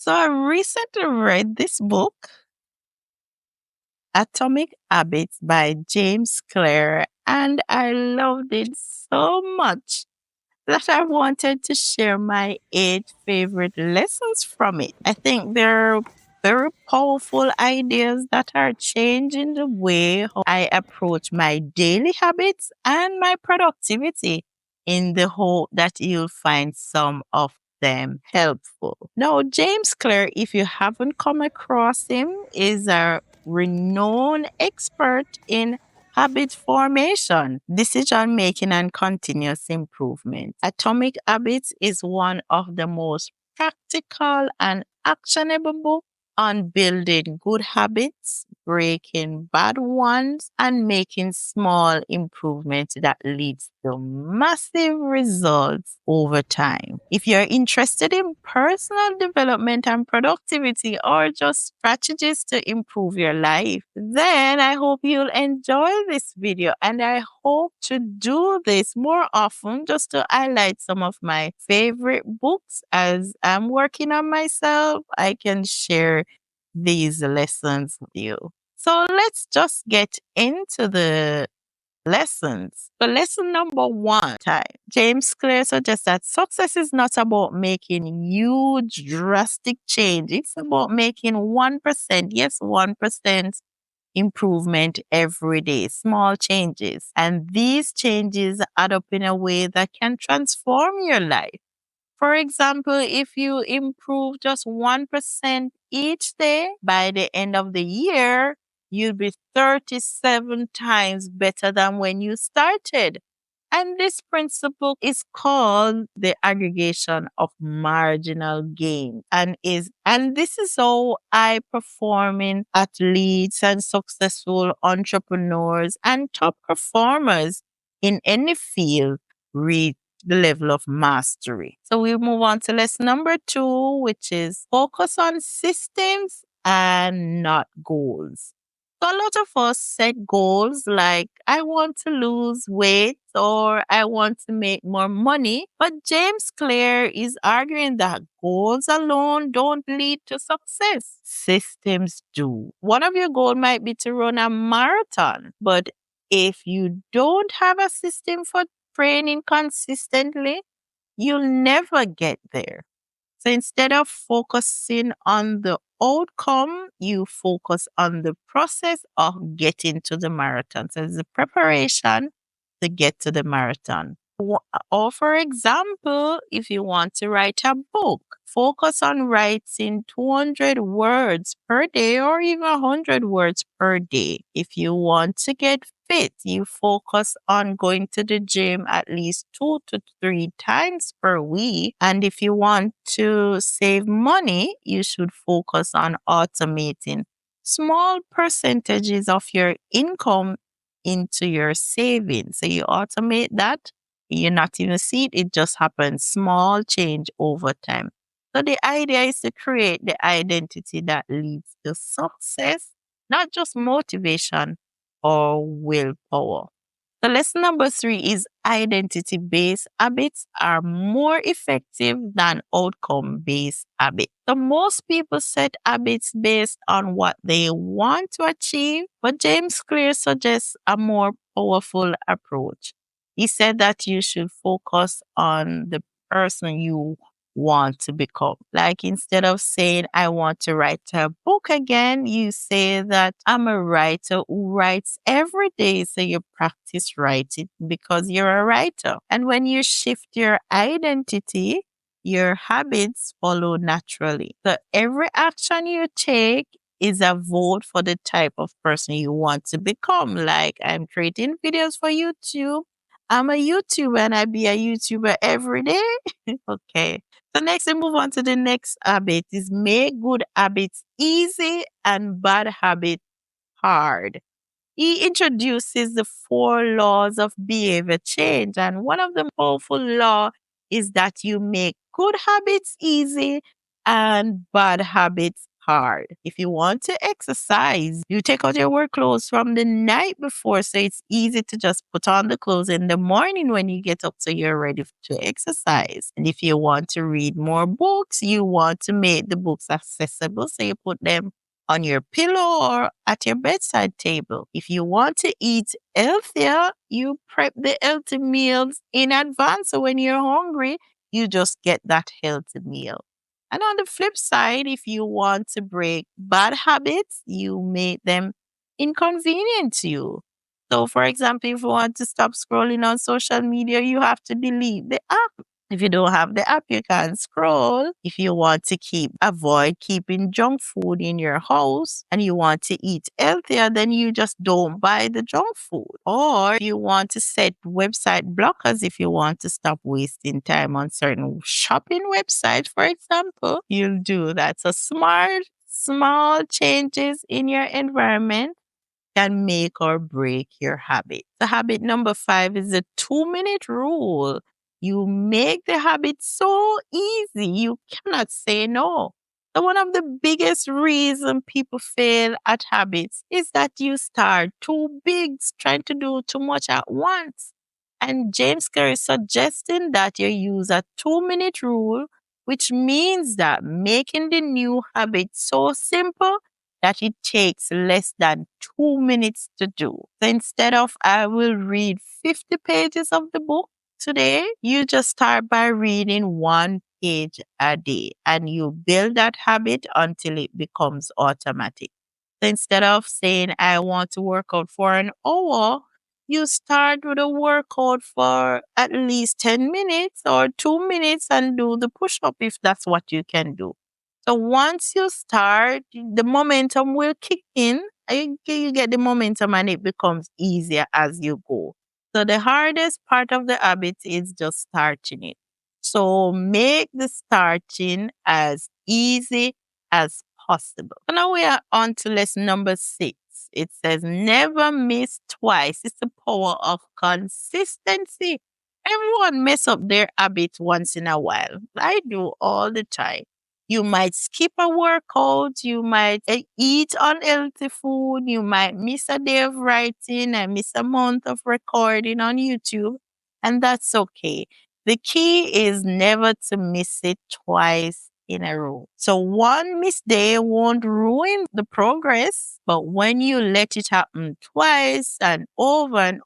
So I recently read this book, Atomic Habits by James Clear, and I loved it so much that I wanted to share my 8 favorite lessons from it. I think they're very powerful ideas that are changing the way how I approach my daily habits and my productivity in the hope that you'll find some of them helpful. Now, James Clear, if you haven't come across him, is a renowned expert in habit formation, decision making, and continuous improvement. Atomic Habits is one of the most practical and actionable books on building good habits, breaking bad ones, and making small improvements that leads to massive results over time. If you're interested in personal development and productivity or just strategies to improve your life, then I hope you'll enjoy this video, and I hope to do this more often just to highlight some of my favorite books as I'm working on myself. I can share these lessons with you. So let's just get into the lessons. So lesson number 1, time. James Clear suggests that success is not about making huge drastic change. It's about making 1%, yes, 1% improvement every day, small changes. And these changes add up in a way that can transform your life. For example, if you improve just 1% each day, by the end of the year, you'll be 37 times better than when you started. And this principle is called the aggregation of marginal gain, and this is how high performing athletes and successful entrepreneurs and top performers in any field reach the level of mastery. So we move on to lesson number 2, which is focus on systems and not goals. So a lot of us set goals like I want to lose weight or I want to make more money. But James Clear is arguing that goals alone don't lead to success. Systems do. One of your goals might be to run a marathon, but if you don't have a system for training consistently, you'll never get there. So instead of focusing on the outcome, you focus on the process of getting to the marathon. So it's the preparation to get to the marathon. Or for example, if you want to write a book, focus on writing 200 words per day or even 100 words per day. If you want to get fit, you focus on going to the gym at least 2 to 3 times per week. And if you want to save money, you should focus on automating small percentages of your income into your savings. So you automate that, you're not even see it, it just happens. Small change over time. So the idea is to create the identity that leads to success, not just motivation or willpower. So lesson number 3 is identity-based habits are more effective than outcome-based habits. So most people set habits based on what they want to achieve, but James Clear suggests a more powerful approach. He said that you should focus on the person you want to become. Like instead of saying, I want to write a book again, you say that I'm a writer who writes every day. So you practice writing because you're a writer. And when you shift your identity, your habits follow naturally. So every action you take is a vote for the type of person you want to become. Like I'm creating videos for YouTube. I'm a YouTuber and I be a YouTuber every day. Okay. So next we move on to the next habit is make good habits easy and bad habits hard. He introduces the 4 laws of behavior change. And one of the powerful law is that you make good habits easy and bad habits hard. If you want to exercise, you take out your work clothes from the night before, so it's easy to just put on the clothes in the morning when you get up so you're ready to exercise. And if you want to read more books, you want to make the books accessible, so you put them on your pillow or at your bedside table. If you want to eat healthier, you prep the healthy meals in advance. So when you're hungry, you just get that healthy meal. And on the flip side, if you want to break bad habits, you make them inconvenient to you. So, for example, if you want to stop scrolling on social media, you have to delete the app. If you don't have the app, you can scroll. If you want to avoid keeping junk food in your house and you want to eat healthier, then you just don't buy the junk food. Or you want to set website blockers if you want to stop wasting time on certain shopping websites, for example, you'll do that. So small changes in your environment can make or break your habit. The habit number 5 is the 2-minute rule. You make the habit so easy, you cannot say no. So one of the biggest reasons people fail at habits is that you start too big, trying to do too much at once. And James Clear is suggesting that you use a 2-minute rule, which means that making the new habit so simple that it takes less than 2 minutes to do. So instead of I will read 50 pages of the book today, you just start by reading 1 page a day and you build that habit until it becomes automatic. So instead of saying I want to work out for an hour, you start with a workout for at least 10 minutes or 2 minutes and do the push up if that's what you can do. So once you start, the momentum will kick in. You get the momentum and it becomes easier as you go. So the hardest part of the habit is just starting it. So make the starting as easy as possible. So now we are on to lesson number 6. It says never miss twice. It's the power of consistency. Everyone mess up their habits once in a while. I do all the time. You might skip a workout, you might eat unhealthy food, you might miss a day of writing and miss a month of recording on YouTube, and that's okay. The key is never to miss it twice in a row. So one missed day won't ruin the progress, but when you let it happen twice and over,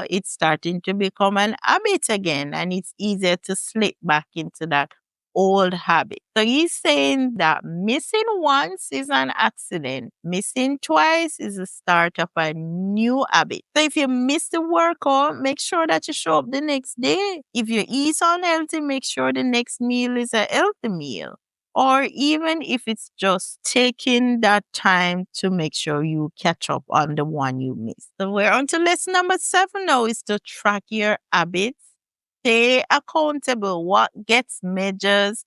it's starting to become an habit again, and it's easier to slip back into that old habit. So he's saying that missing once is an accident. Missing twice is the start of a new habit. So if you miss the workout, make sure that you show up the next day. If you eat unhealthy, make sure the next meal is a healthy meal. Or even if it's just taking that time to make sure you catch up on the one you missed. So we're on to lesson number 7 now, is to track your habits. Stay accountable. What gets measures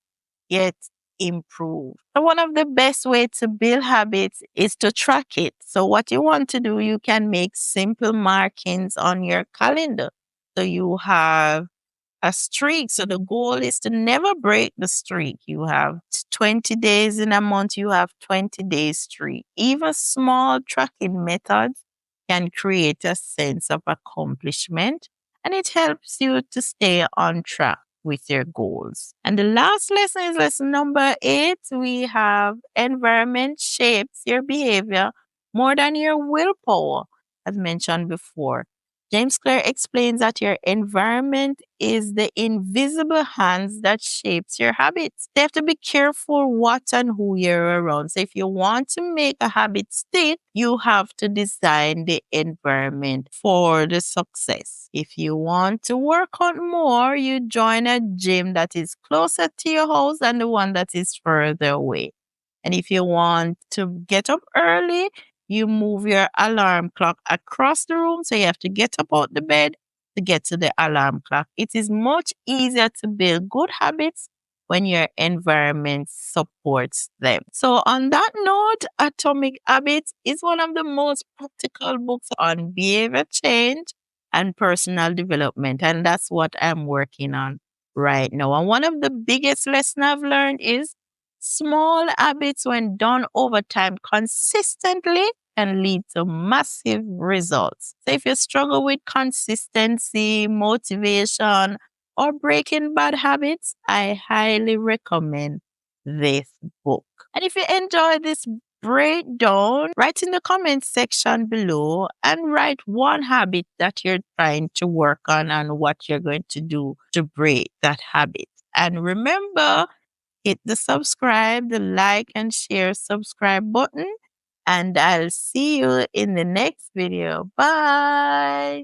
gets improved. So one of the best ways to build habits is to track it. So what you want to do, you can make simple markings on your calendar. So you have a streak. So the goal is to never break the streak. You have 20 days in a month, you have 20 days streak. Even small tracking methods can create a sense of accomplishment, and it helps you to stay on track with your goals. And the last lesson is lesson number 8. We have environment shapes your behavior more than your willpower, as mentioned before. James Clear explains that your environment is the invisible hands that shapes your habits. You have to be careful what and who you're around. So if you want to make a habit stick, you have to design the environment for the success. If you want to work out more, you join a gym that is closer to your house than the one that is further away. And if you want to get up early, you move your alarm clock across the room. So you have to get up out the bed to get to the alarm clock. It is much easier to build good habits when your environment supports them. So on that note, Atomic Habits is one of the most practical books on behavior change and personal development. And that's what I'm working on right now. And one of the biggest lessons I've learned is Small habits, when done over time consistently, can lead to massive results. So, if you struggle with consistency, motivation, or breaking bad habits, I highly recommend this book. And if you enjoy this breakdown, write in the comment section below and write one habit that you're trying to work on and what you're going to do to break that habit. And remember, hit the subscribe, the like, and share subscribe button. And I'll see you in the next video. Bye.